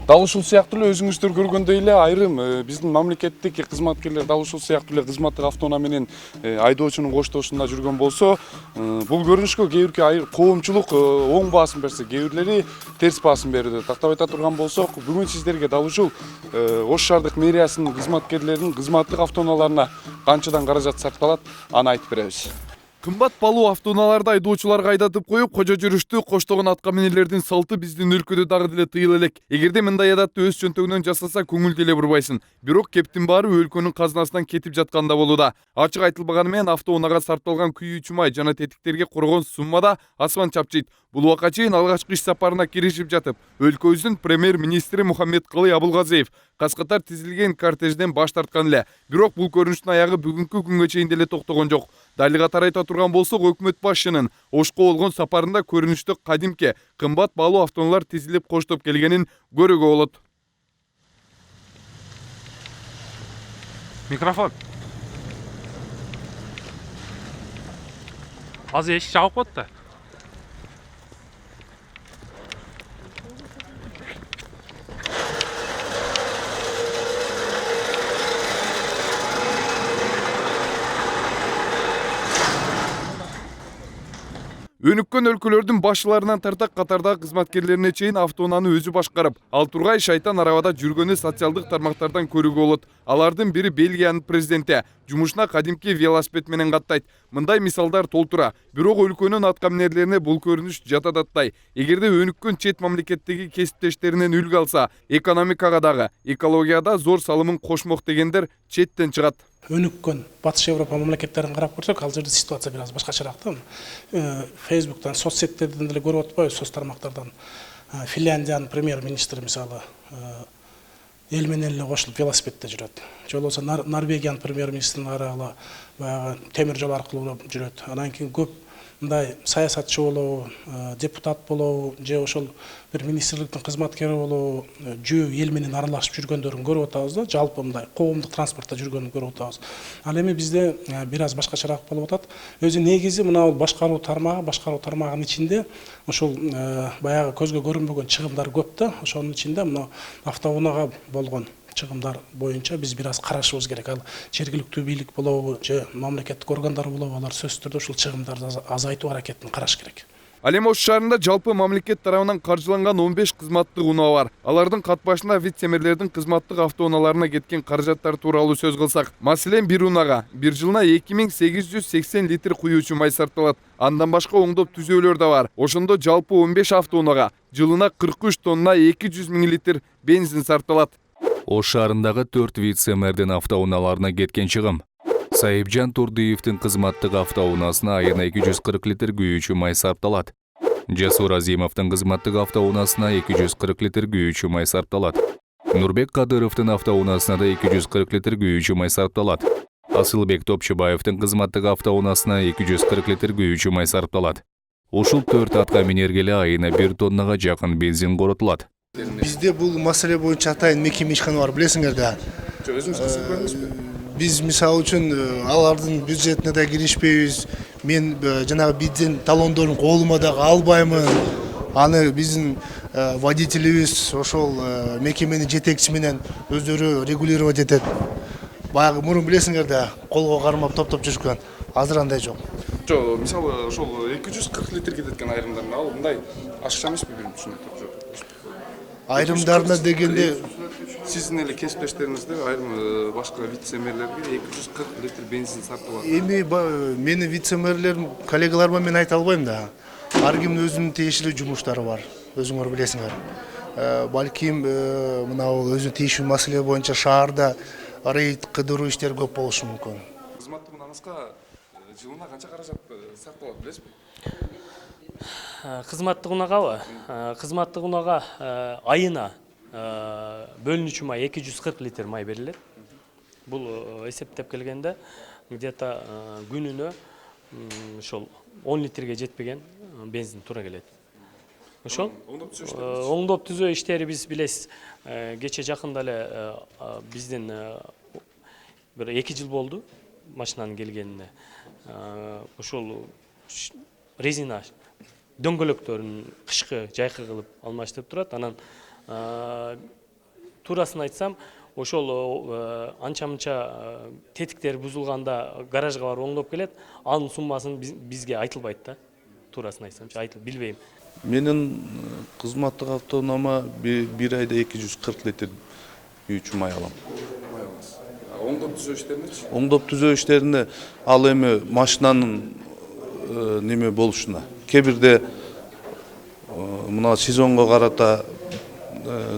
Дал ушул сыяктуу эле өзүңүздөр көргөндөй эле айрым биздин мамлекеттик кызматкерлер дал ушул сыяктуу эле кызматтык автоунаа менен айдоочунун коштошунда жүргөн болсо, бул көрүнүшкө кээ бирки коомчулук оң баасын берсе, кээ бирлери терс баасын берүүдө. Тактап айта турган болсок, бүгүн сиздерге дал ушул Ош шаардык мэриясынын кызматкерлеринин кызматтык автоунааларына канчадан каражат сарпталат, аны айтып беребиз. Кымбат балуу автоунааларды айдоочуларга айдатып коюп, кожо жүрүштү коштогон атка минерлердин салты биздин өлкөдө дагы деле тыйыла элек. Эгерде мындай адатты өз чөнтөгүнөн жасаса, көңүл деле бурбайсың. Бирок кептин баары өлкөнүн казынасынан кетип жатканда болууда. Ачык айтылбаганы менен автоунаага сарпталган күйүүчү май жана тетиктерге коргон суммада асман чапчыйт. Бул убакка чейин алгачкы иш сапарына киришип жатып, өлкөбүздүн премьер-министри Мухаммедкалый Абылгазиев каз катар тизилген кортежден баш тарткан эле. Бирок бул көрүнүштүн аягы бүгүнкү күнгө чейин деле токтогон жок. Дали катар айта турган болсок, өкмөт башчынын Ошко болгон сапарында көрүнүштө кадимки кымбат балуу автоунаалар тизилип коштоп келгенин көрүүгө болот. Микрофон. Азыр эшик жабык болот да. Өнүккөн өлкөлөрдүн башчыларынан тарта катардагы кызматкерлерине чейин автоунааны өзү башкарып, ал тургай шайтан арабада жүргөнү социалдык тармактардан көрүүгө болот. Алардын бири Бельгиянын президенти, жумушуна кадимки велосипед менен каттайт. Мындай мисалдар толтура. Бирок өлкөнүн атка минерлерине бул көрүнүш жатадаттай. Эгерде өнүккөн чет мамлекеттеги кесиптештеринен үлгү алса, экономикага дагы, экологияга да зор салымын кошмок дегендер четтен чыгат. Өнүккөн батыш Европа мамлекеттерин карап көрсөк, ал жерде ситуация бир аз башкачараак да. Фейсбуктан, соцсеттерден деле көрүп атпайбыз, соц тармактардан. Финляндиянын премьер-министри мисалы эл менен эле кошулуп велосипедде жүрөт. Же болбосо Норвегиянын премьер-министрин карагыла баягы темир жол аркылуу жүрөт. Анан кийин көп мындай саясатчы болобу, депутат болобу, же ошол бир министрликтин кызматкери болобу, жөө эл менен аралашып жүргөндөрүн көрүп атабыз да, жалпы мындай коомдук транспортто жүргөнүн көрүп атабыз. Ал эми бизде бир аз башкачараак болуп атат. Өзү негизи мына башкаруу тармагынын ичинде ошол баягы көзгө көрүнбөгөн чыгымдар көп да. Ошонун ичинде мына автоунаага болгон чыгымдар боюнча биз бир аз карашыбыз керек. Ал жергиликтүү бийлик болобу, же мамлекеттик органдар болобу, алар сөзсүз түрдө ушул чыгымдарды азайтуу аракетин караш керек. Ал эми Ош шаарында жалпы мамлекет тарабынан каржыланган 15 кызматтык унаа бар. Алардын кат башында вице-мэрлердин кызматтык автоунааларына кеткен каражаттар тууралуу сөз кылсак, маселен бир унаага бир жылына 2880 литр куюучу май сарпталат. Андан башка оңдоп түзөөлөр да бар. Ошондо жалпы 15 автоунаага жылына 43 тонна 200 миң литр бензин сарпталат. Ош шаарындагы 4 вице-мэрдин автоунааларына кеткен чыгым. Сайыпжан Турдыевдин кызматтык автоунаасына айына 240 литр күйүүчү май сарпталат. Жасур Азимовдун кызматтык автоунаасына 240 литр күйүүчү май сарпталат. Нурбек Кадыровдун автоунаасына да 240 литр күйүүчү май сарпталат. Асылбек Топчубаевдин кызматтык автоунаасына 240 литр күйүүчү май сарпталат. Ушул 4 атка минергеле айына 1 тоннага жакын бензин коротулат. Бизде бул маселе боюнча атайын мекеме ишкана бар, билесиңер да. Өзүңүз катышып көрдүңүзбү? Биз мисалы үчүн алардын бюджетине да киришпейбиз. Мен жанагы бензин талондорун колума дагы албаймын. Аны биздин водителибиз ошол мекеменин жетекчиси менен өздөрү регулировать этет. Баягы мурун билесиңер да, колго кармап топтоп жүргөн. Азыр андай жок. Жок, мисалы ошол 240 литр кетет экен айрымдарына. Ал мындай ашыкча эмеспи мен түшүнөт? Айрымдарына дегенде сиздин эле кесиптештериңизде айрым башка вице-мэрлерге 240 литр бензин сарпталат. Эми менин вице-мэрлерим, коллегаларыма мен айта албайм да. Ар кимдин өзүнүн тиешелүү жумуштары бар, өзүңөр билесиңер. Балким мына өзүнүн тиешелүү маселе боюнча шаарда рейд кыдыруу иштери көп болушу мүмкүн. Кызматтык унааңызга жылына канча каражат сарпталат, билесизби? Кызматтык унаагабы? Кызматтык унаага айына бөлүнүүчү май 240 литр май берилет. Бул эсептеп келгенде где-то күнүнө ошол 10 литрге жетпеген бензин туура келет. Ошол оңдоп түзөө иштери биз билесиз. Кече жакында эле биздин бир 2 жыл болду машинанын келгенине. Ошол резина дөңгөлөктөрүн кышкы жайкы кылып алмаштырып турат. Анан Туурасын айтсам, ошол анча-мынча тетиктери бузулганда гаражга барып оңдоп келет, анын суммасын бизге айтылбайт да. Туурасын айтсамчы, билбейм. Менин кызматтык автоунама бир айда 240 литр күйүүчү май алам. Оңдоп түзөө иштеринечи? Оңдоп түзөө иштерине ал эми машинанын неме болушуна. Кээ бирде мына сезонго карата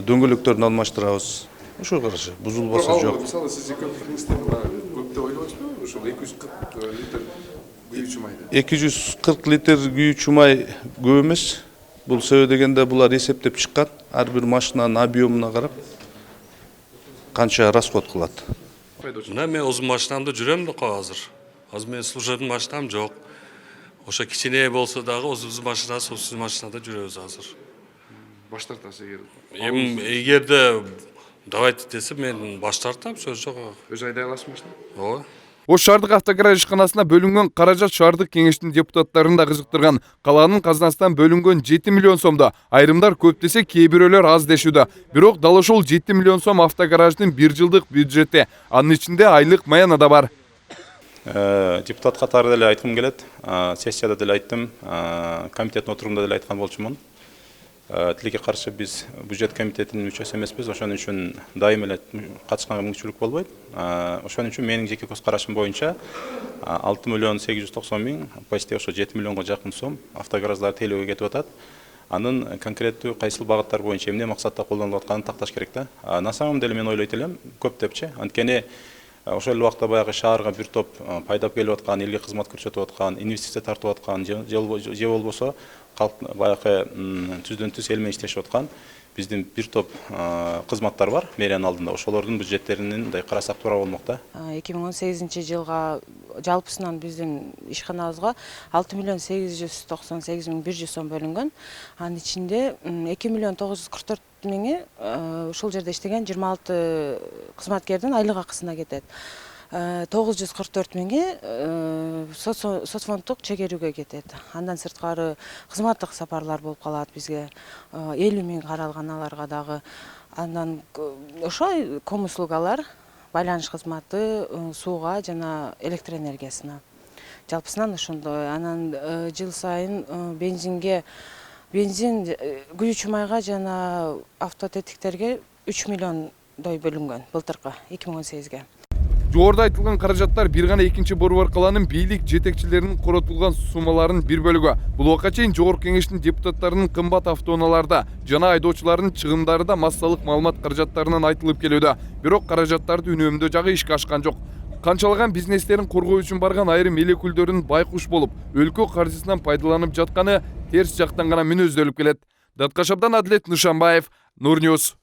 дөңгөлөктөрүн алмаштырабыз. Ошого карашы бузулбаса жок. Мисалы сиз экономикаңызда көп деп ойлойсузбу? Ошол 240 литр күйүүчү майды. 240 литр күйүүчү май көп эмес. Бул себеби дегенде булар эсептеп чыккан. Ар бир машинанын объемуна карап канча расход кылат. Мен өзүм машинамда жүрөм да азыр. Азыр менин служебный машинам жок. Ошо кичине болсо дагы өзүбүздүн машина, собственный машинада жүрөбүз азыр. Баш тартасыз эгер. Эгерде давайте десе мен баш тартам, сөз жок. Өз айдай аласыз машина? Ооба. Ош шаардык автогараж ишканасына бөлүнгөн каражат шаардык кеңештин депутаттарын да кызыктырган. Калаанын казынасынан бөлүнгөн 7 миллион сомдо айрымдар көп десе, кээ бирөөлөр аз дешүүдө. Бирок дал ошол 7 миллион сом автогараждын 1 жылдык бюджети. Анын ичинде айлык маяна да бар. Депутат катары деле айткым келет, сессияда деле айттым, комитеттин отурумунда деле айткан болчумун. Тилекке каршы биз бюджет комитетинин мүчөсү эмеспиз, ошон үчүн дайым эле катышканга мүмкүнчүлүк болбойт. Ошон үчүн менин жеке көз карашым боюнча 6 миллион 890 миң, почти ошо 7 миллионго жакын сом автогараждар тейлөөгө кетип атат. Анын конкреттүү кайсыл багыттар боюнча эмне максатта колдонулуп атканын такташ керек да. На самом деле мен ойлойт элем, көп депчи. Анткени ошол эле убакта баягы шаарга бир топ пайдап келип аткан, элге кызмат көрсөтүп аткан, инвестиция тартып аткан же болбосо баягы түздөн түз эл менен иштешип аткан биздин бир топ кызматтар бар мэриянын алдында. Ошолордун бюджеттерин мындай карасак туура болмок да. 2018-жылга жалпысынан биздин ишканабызга 6 миллион 898 миң 100 сом бөлүнгөн. Анын ичинде 2 миллион 944 миңи ушул жерде иштеген 26 кызматкердин айлык акысына кетет. 944 миңи соцфонддук чегерүүгө кетет. Андан сырткары кызматтык сапарлар болуп калат бизге. 50 миң каралган аларга дагы. Андан ошо ком услугалар, байланыш кызматы, сууга жана электр энергиясына. Жалпысынан ошондой. Анан жыл сайын бензин күйүүчү майга жана автотетиктерге 3 миллиондой бөлүнгөн былтыркы 2018-ге. Жогоруда айтылган каражаттар бир гана экинчи борбор калаанын бийлик жетекчилеринин коротулган суммаларынын бир бөлүгү. Бул убакка чейин жогорку кеңештин депутаттарынын кымбат автоунааларда жана айдоочулардын чыгымдары да массалык маалымат каражаттарынан айтылып келүүдө. Бирок каражаттарды үнөмдөө жагы ишке ашкан жок. Канчалаган бизнестерин коргоо үчүн барган айрым эл өкүлдөрүнүн байкуш болуп, өлкө каржысынан пайдаланып жатканы терс жактан гана мүнөздөлүп келет. Даткашабдан Адилет Нышанбаев, Нур Ньюс.